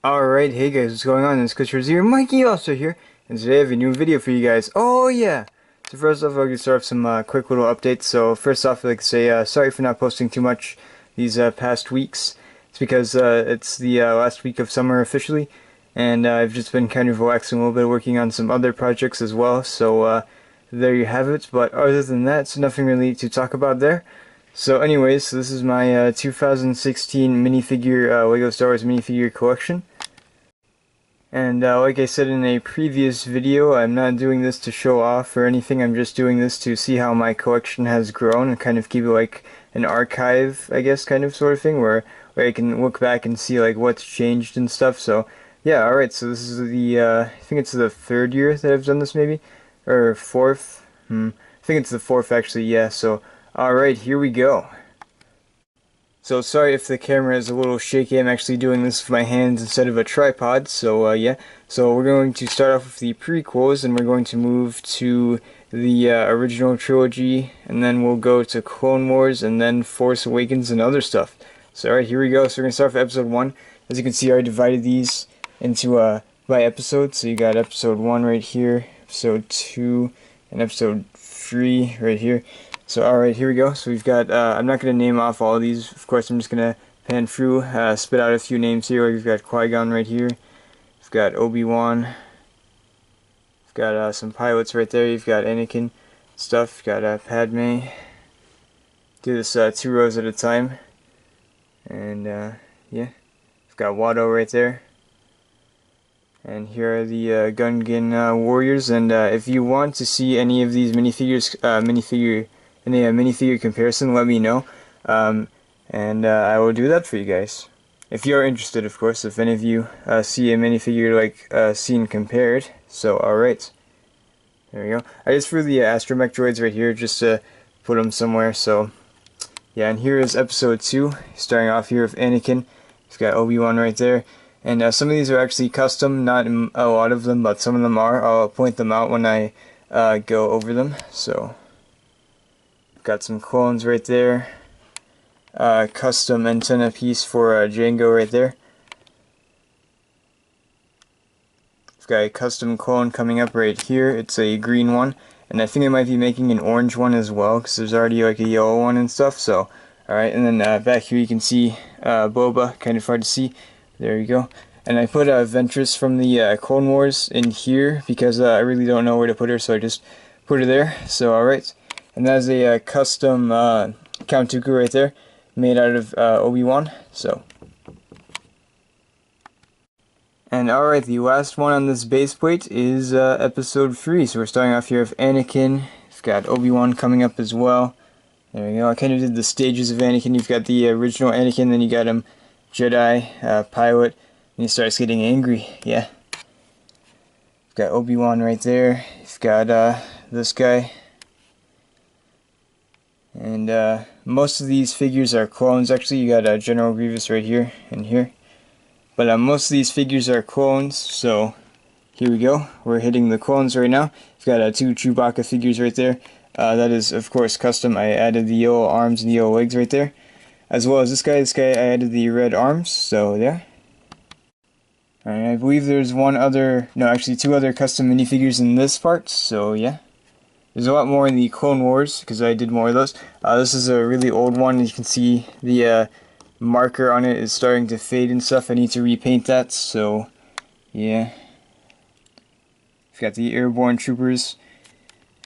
Alright, hey guys, what's going on? It's Chris here, Mikey also here, and today I have a new video for you guys. Oh yeah! So first off, I'll just start off some quick little updates. So first off, I'd like to say sorry for not posting too much these past weeks. It's because it's the last week of summer officially, and I've just been kind of relaxing a little bit, working on some other projects as well, so there you have it. But other than that, it's nothing really to talk about there. So anyways, this is my 2016 minifigure, Lego Star Wars minifigure collection. And like I said in a previous video, I'm not doing this to show off or anything, I'm just doing this to see how my collection has grown and kind of keep it like an archive, I guess, kind of sort of thing, where I can look back and see like what's changed and stuff. So yeah, alright, so this is the, I think it's the third year that I've done this maybe, or fourth, I think it's the fourth actually, yeah, so alright, here we go. So sorry if the camera is a little shaky, I'm actually doing this with my hands instead of a tripod, so yeah. So we're going to start off with the prequels, and we're going to move to the original trilogy, and then we'll go to Clone Wars, and then Force Awakens and other stuff. So alright, here we go. So we're going to start with episode 1. As you can see, I divided these into by episode, so you got episode 1 right here, episode 2, and episode 3 right here. So alright, here we go. So we've got, I'm not going to name off all of these, of course I'm just going to pan through, spit out a few names here. We've got Qui-Gon right here, we've got Obi-Wan, we've got some pilots right there, you've got Anakin stuff, you've got Padme. Do this 2 rows at a time, and yeah, we've got Watto right there. And here are the Gungan warriors, and if you want to see any of these minifigures, in a minifigure comparison, let me know, and I will do that for you guys. If you are interested, of course, if any of you see a minifigure like seen compared. So, alright. There we go. I just threw the astromech droids right here just to put them somewhere, so yeah, and here is episode 2, starting off here with Anakin. He's got Obi-Wan right there. And some of these are actually custom, not a lot of them, but some of them are. I'll point them out when I go over them. So, got some clones right there. Custom antenna piece for Jango right there. I've got a custom clone coming up right here. It's a green one, and I think I might be making an orange one as well, because there's already like a yellow one and stuff. So, alright, and then back here you can see Boba, kind of hard to see. There you go. And I put Ventress from the Clone Wars in here because I really don't know where to put her, so I just put her there. So alright. And that's a custom Count Dooku right there, made out of Obi-Wan. So. And alright, the last one on this base plate is episode 3. So we're starting off here with Anakin. We've got Obi-Wan coming up as well. There we go. I kind of did the stages of Anakin. You've got the original Anakin, then you got him Jedi, pilot, and he starts getting angry, yeah. You've got Obi-Wan right there, you've got this guy, and most of these figures are clones. Actually, you got General Grievous right here, and here, but most of these figures are clones, so here we go, we're hitting the clones right now. You've got 2 Chewbacca figures right there, that is of course custom. I added the yellow arms and the yellow legs right there. As well as this guy I added the red arms, so there. Alright, I believe there's 2 other custom minifigures in this part, so yeah. There's a lot more in the Clone Wars, because I did more of those. This is a really old one, you can see the marker on it is starting to fade and stuff. I need to repaint that, so yeah. We've got the Airborne Troopers,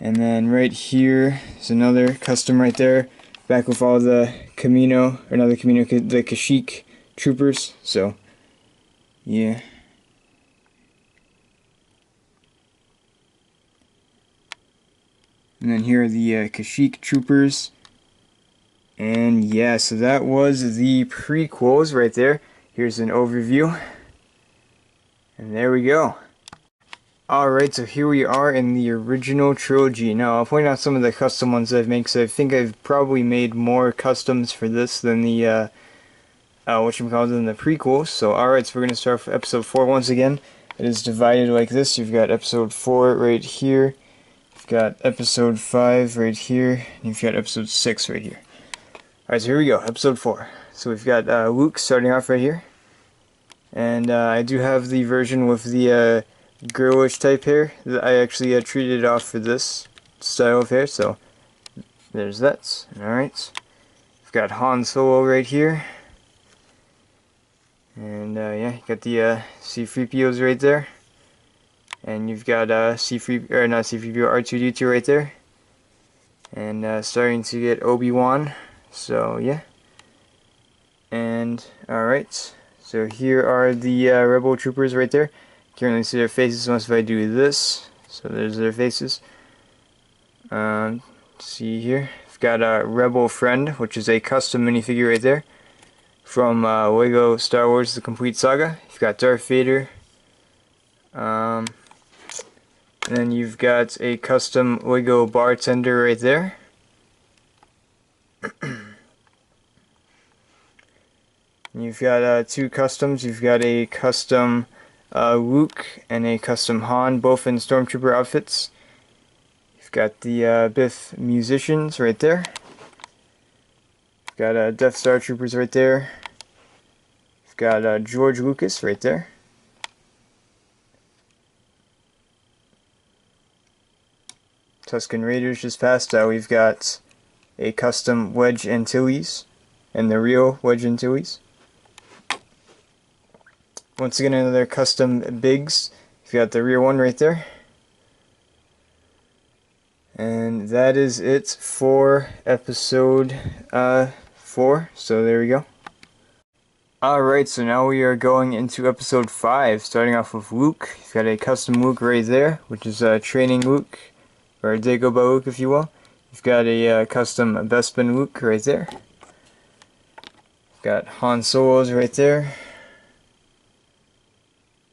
and then right here is another custom right there. Back with all the Camino, or not the Camino, the Kashyyyk troopers, so, yeah. And then here are the Kashyyyk troopers, and yeah, so that was the prequels right there. Here's an overview, and there we go. Alright, so here we are in the original trilogy. Now, I'll point out some of the custom ones I've made, because I think I've probably made more customs for this than the, than the prequels. So, alright, so we're going to start with episode 4 once again. It is divided like this. You've got episode 4 right here. You've got episode 5 right here. And you've got episode 6 right here. Alright, so here we go, episode 4. So we've got Luke starting off right here. And I do have the version with the girlish type hair. I actually treated it off for this style of hair, so there's that. Alright. I've got Han Solo right here. And yeah, you got the C-3POs right there. And you've got C3 or not C3PO, R2D2 right there. And starting to get Obi-Wan. So yeah. And alright. So here are the Rebel troopers right there. Can't really see their faces unless if I do this. So there's their faces. See here. I've got a Rebel Friend, which is a custom minifigure right there. From Lego Star Wars The Complete Saga. You've got Darth Vader. And then you've got a custom Lego bartender right there. You've got two customs. You've got a custom Luke and a custom Han, both in Stormtrooper outfits. You've got the Biff musicians right there. You've got Death Star troopers right there. You've got George Lucas right there. Tusken Raiders just passed. We've got a custom Wedge Antilles and the real Wedge Antilles. Once again, another custom Biggs. You've got the rear one right there. And that is it for episode 4. So there we go. Alright, so now we are going into episode 5, starting off with Luke. You've got a custom Luke right there, which is training Luke, or Dagobah Luke if you will. You've got a custom Bespin Luke right there. You've got Han Solo's right there.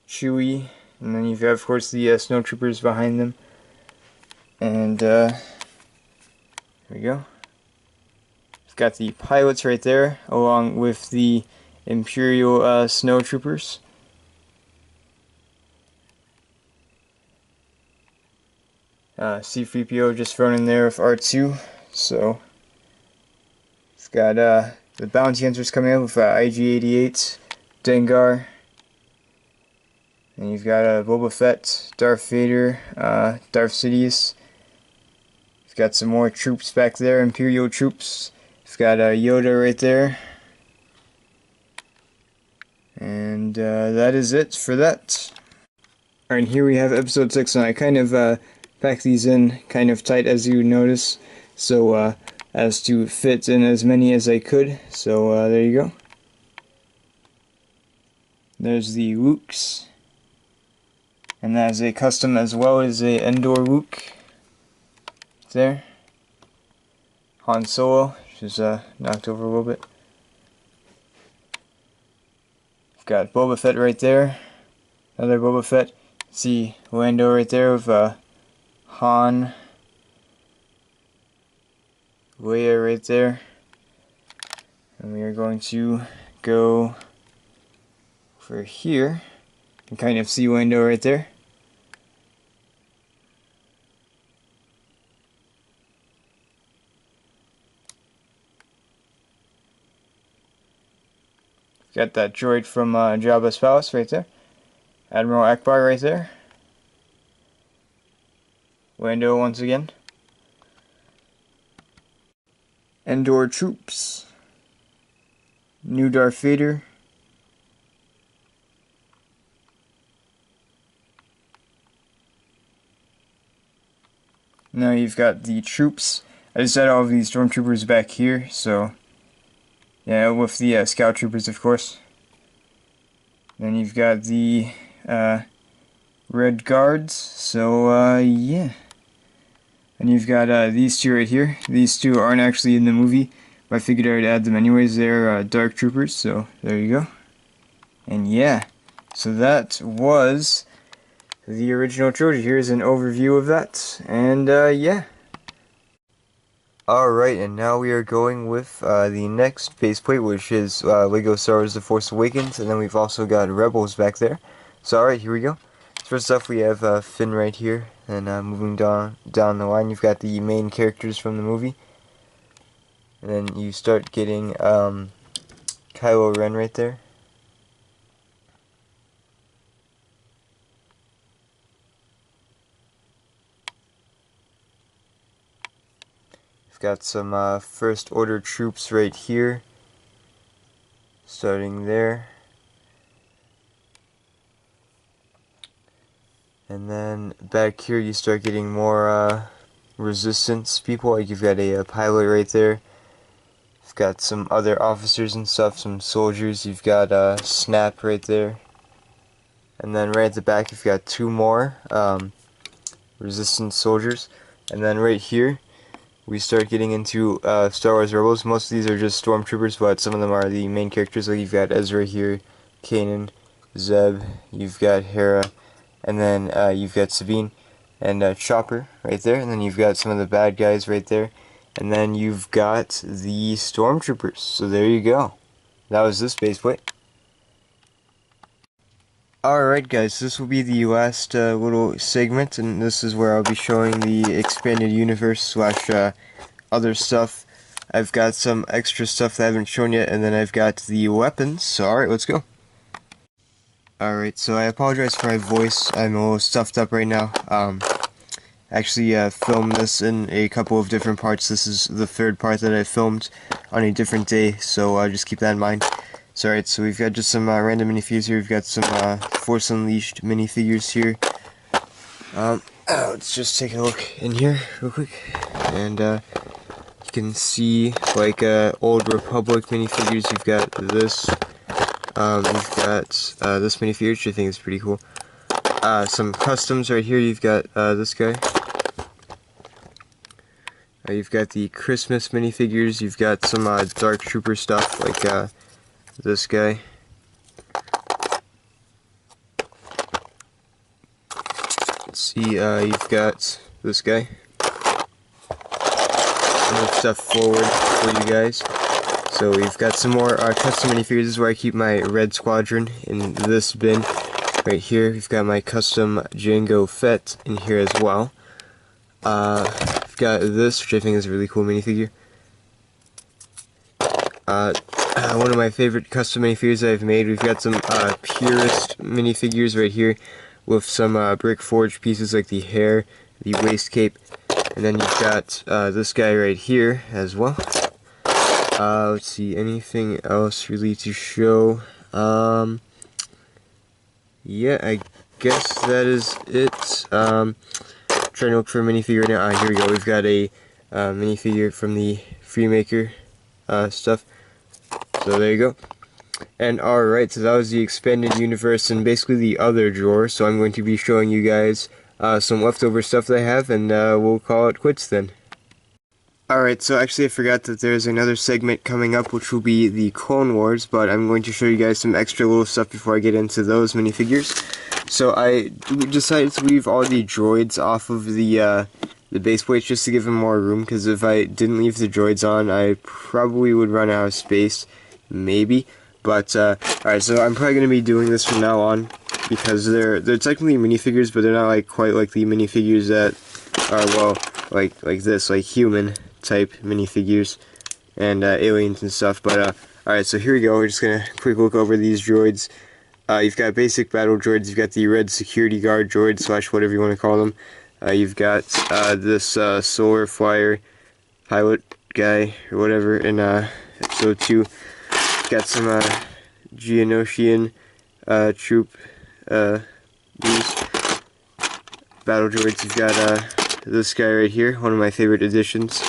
Chewie, and then you've got, of course, the snowtroopers behind them. And there we go. You've got the pilots right there, along with the Imperial snowtroopers. C-3PO just thrown in there with R2. So it's got the bounty hunters coming in with IG-88, Dengar. And you've got Boba Fett, Darth Vader, Darth Sidious. You've got some more troops back there, Imperial troops. You've got Yoda right there. And that is it for that. Alright, here we have episode 6, and I kind of packed these in kind of tight, as you notice, so as to fit in as many as I could. So there you go. There's the Lukes. And that is a custom as well as a Endor Luke. There. Han Solo, which is knocked over a little bit. We've got Boba Fett right there. Another Boba Fett. See Lando right there with Han. Leia right there. And we are going to go over here. You can kind of see Lando right there. Got that droid from Jabba's palace right there. Admiral Akbar right there. Lando once again. Endor troops. New Darth Vader. Now you've got the troops. I just had all of these stormtroopers back here, so yeah, with the scout troopers, of course. Then you've got the red guards, so yeah. And you've got these two right here. These two aren't actually in the movie, but I figured I would add them anyways. They're dark troopers, so there you go. And yeah, so that was the original trilogy. Here's an overview of that, and yeah. Alright, and now we are going with the next faceplate, which is Lego Star Wars The Force Awakens, and then we've also got Rebels back there. So alright, here we go. First off, we have Finn right here, and moving down the line, you've got the main characters from the movie. And then you start getting Kylo Ren right there. We've got some First Order troops right here, starting there. And then back here you start getting more resistance people, like you've got a pilot right there. You've got some other officers and stuff, some soldiers. You've got Snap right there. And then right at the back you've got two more resistance soldiers. And then right here we start getting into Star Wars Rebels. Most of these are just stormtroopers, but some of them are the main characters. Like you've got Ezra here, Kanan, Zeb, you've got Hera, and then you've got Sabine and Chopper right there. And then you've got some of the bad guys right there. And then you've got the stormtroopers. So there you go. That was this base plate. Alright guys, this will be the last little segment, and this is where I'll be showing the expanded universe slash other stuff. I've got some extra stuff that I haven't shown yet, and then I've got the weapons, so alright, let's go. Alright, so I apologize for my voice, I'm a little stuffed up right now. Actually filmed this in a couple of different parts. This is the third part that I filmed on a different day, so just keep that in mind. So alright, so we've got just some random minifigures here. We've got some Force Unleashed minifigures here. Let's just take a look in here real quick. And you can see like Old Republic minifigures. You've got this. You've got this minifigure, which I think is pretty cool. Some customs right here. You've got this guy. You've got the Christmas minifigures. You've got some Dark Trooper stuff like this guy. Let's see, you've got this guy. Move stuff forward for you guys. So we've got some more custom minifigures. This is where I keep my Red Squadron, in this bin right here. We've got my custom Jango Fett in here as well. I've got this, which I think is a really cool minifigure. One of my favorite custom minifigures that I've made. We've got some Purist minifigures right here with some brick forged pieces like the hair, the waist cape, and then you've got this guy right here as well. Let's see, anything else really to show? Yeah, I guess that is it. Trying to look for a minifigure right now. Here we go. We've got a minifigure from the Freemaker stuff. So there you go. And alright, so that was the expanded universe and basically the other drawer. So I'm going to be showing you guys some leftover stuff that I have, and we'll call it quits then. Alright, so actually I forgot that there's another segment coming up, which will be the Clone Wars, but I'm going to show you guys some extra little stuff before I get into those minifigures. So I decided to leave all the droids off of the base plates just to give them more room, because if I didn't leave the droids on, I probably would run out of space, maybe. But, alright, so I'm probably going to be doing this from now on, because they're technically minifigures, but they're not like quite like the minifigures that are, well, like this, like human type minifigures and aliens and stuff. But alright, so here we go. We're just gonna quick look over these droids. You've got basic battle droids. You've got the red security guard droid slash whatever you want to call them. You've got this solar flyer pilot guy or whatever in episode 2. You've got some Geonosian troop these battle droids. You've got this guy right here, one of my favorite additions.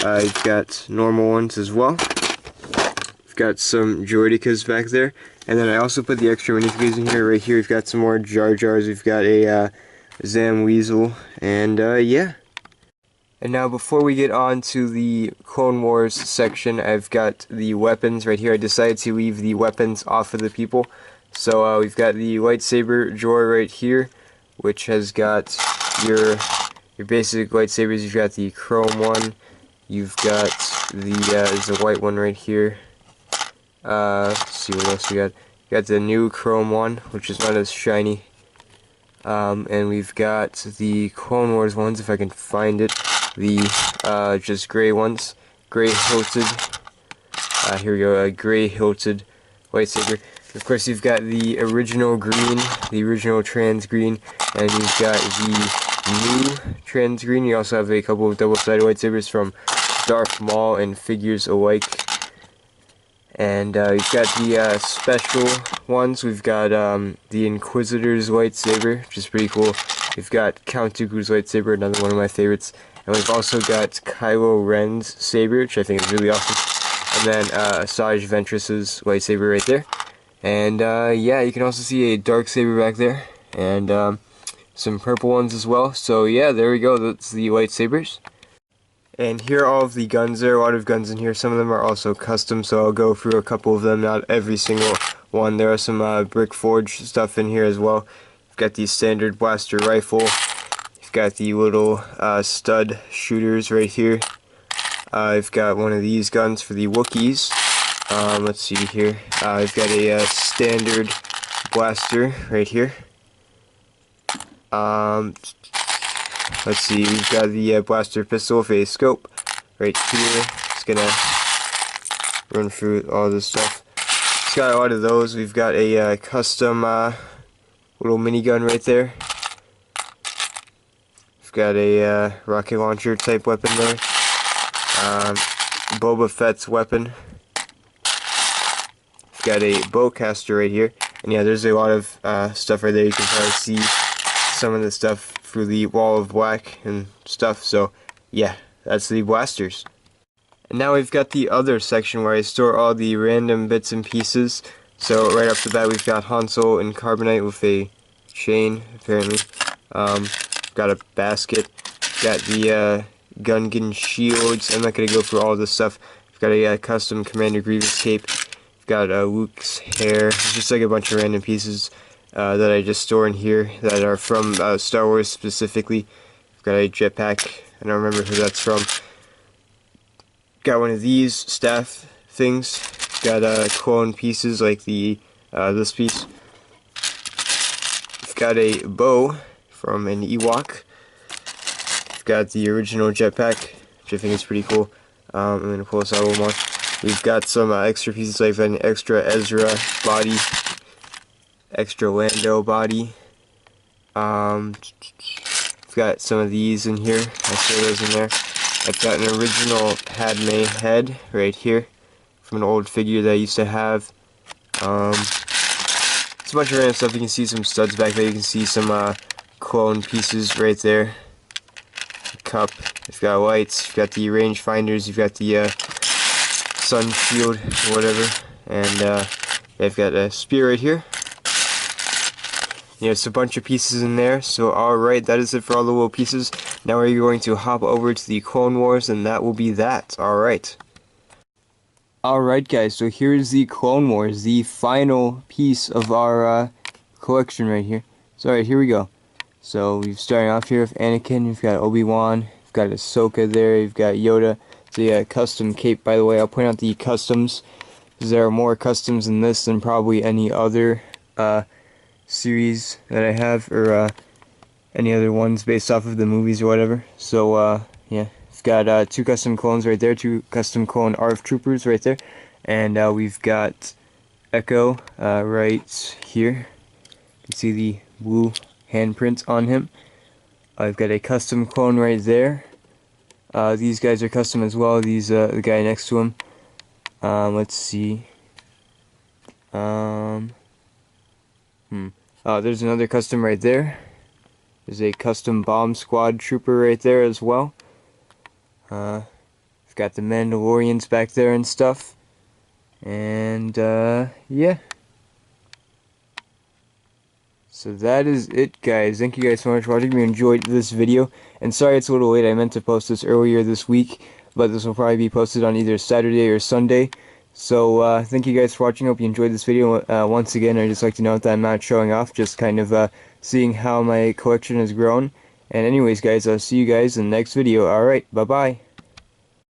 You've got normal ones as well. You've got some Droidicas back there. And then I also put the extra minifigures in here. Right here we've got some more Jar Jars. We've got a Zam Weasel. And yeah. And now before we get on to the Clone Wars section, I've got the weapons right here. I decided to leave the weapons off of the people. So we've got the lightsaber drawer right here, which has got your basic lightsabers. You've got the chrome one. You've got there's a white one right here. Let's see what else we got. You got the new chrome one, which is not as shiny. And we've got the Clone Wars ones, if I can find it. The just gray ones, gray hilted. Here we go, a gray hilted lightsaber. Of course, you've got the original green, the original trans green, and you've got the new trans green. You also have a couple of double-sided lightsabers from Darth Maul and figures alike. And we've got the special ones. We've got the Inquisitor's lightsaber, which is pretty cool. We've got Count Dooku's lightsaber, another one of my favorites. And we've also got Kylo Ren's saber, which I think is really awesome. And then Asajj Ventress's lightsaber right there. And yeah, you can also see a dark saber back there. And some purple ones as well. So yeah, there we go. That's the lightsabers. And here are all of the guns. There are a lot of guns in here. Some of them are also custom, so I'll go through a couple of them, not every single one. There are some Brick Forge stuff in here as well. You've got the standard blaster rifle. You've got the little stud shooters right here. I've got one of these guns for the Wookiees. Let's see here. I've got a standard blaster right here. Let's see, we've got the blaster pistol with a scope right here. Just gonna run through all this stuff. It's got a lot of those. We've got a custom little minigun right there. We've got a rocket launcher type weapon there. Boba Fett's weapon. We've got a bowcaster right here. And yeah, there's a lot of stuff right there. You can probably see some of the stuff through the wall of black and stuff. So yeah, that's the blasters. And now we've got the other section where I store all the random bits and pieces. So right off the bat, we've got Han Solo in carbonite with a chain, apparently. Got a basket. Got the Gungan shields. I'm not going to go through all this stuff. We've got a custom Commander Grievous cape. We've got Luke's hair. It's just like a bunch of random pieces that I just store in here that are from Star Wars specifically. I've got a jetpack. I don't remember who that's from. Got one of these staff things. Got clone pieces like the this piece. I've got a bow from an Ewok. I've got the original jetpack, which I think is pretty cool. I'm gonna pull this out a little more. We've got some extra pieces like an extra Ezra body. Extra Lando body. I've got some of these in here. I store those in there. I've got an original Padme head right here from an old figure that I used to have. It's a bunch of random stuff. You can see some studs back there. You can see some clone pieces right there. Cup. You've got lights. You've got the range finders. You've got the sun shield or whatever. And I've got a spear right here. Yeah, it's a bunch of pieces in there. So alright, that is it for all the little pieces. Now we're going to hop over to the Clone Wars, and that will be that. Alright. Alright guys, so here's the Clone Wars, the final piece of our collection right here. So alright, here we go. So we're starting off here with Anakin. We've got Obi-Wan. We've got Ahsoka there. We've got Yoda. It's a custom cape, by the way. I'll point out the customs, because there are more customs in this than probably any other series that I have, or any other ones based off of the movies or whatever. So yeah, we've got 2 custom clones right there, 2 custom clone ARF troopers right there, and we've got Echo right here. You can see the blue handprint on him. I've got a custom clone right there. These guys are custom as well. These the guy next to him. Let's see. There's another custom right there. There's a custom bomb squad trooper right there as well. We've got the Mandalorians back there and stuff. And yeah. So that is it, guys. Thank you guys so much for watching. If you enjoyed this video, and sorry it's a little late. I meant to post this earlier this week, but this will probably be posted on either Saturday or Sunday. So thank you guys for watching. Hope you enjoyed this video. Once again, I'd just like to note that I'm not showing off, just kind of seeing how my collection has grown. And anyways, guys, I'll see you guys in the next video. Alright, bye-bye.